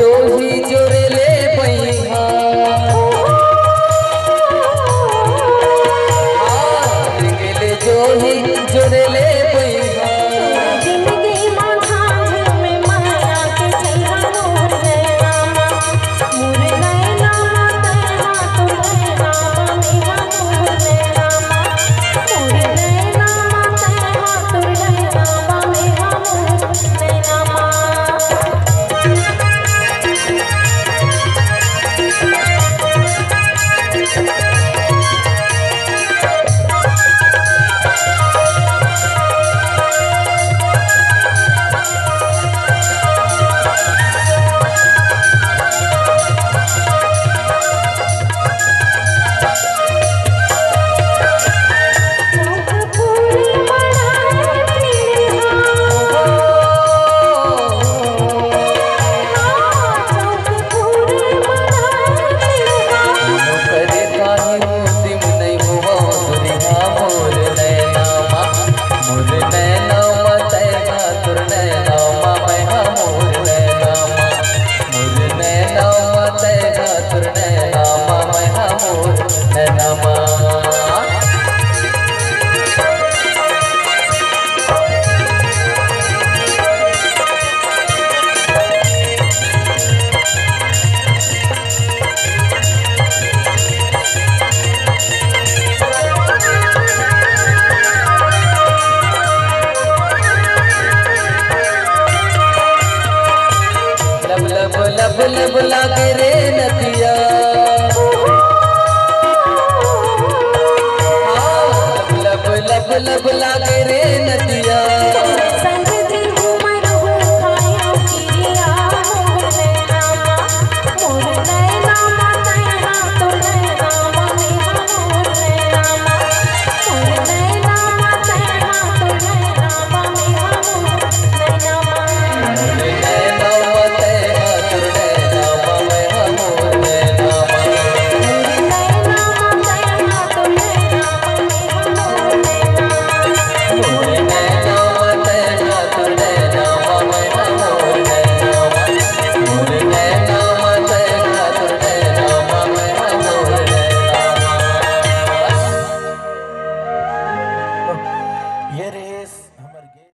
जो ही जोरेले पैहा गेले जो ही जोरेले पैहा जिंदगी माथा में माया के चैहा मोर नैना मोर नैना तैहा तोर नैना मेरा मोर नैना मोर नैना तैहा तोर नैना मेरा मोर नैना। लब लब लागे रे नदिया लब लब लागे रे नदिया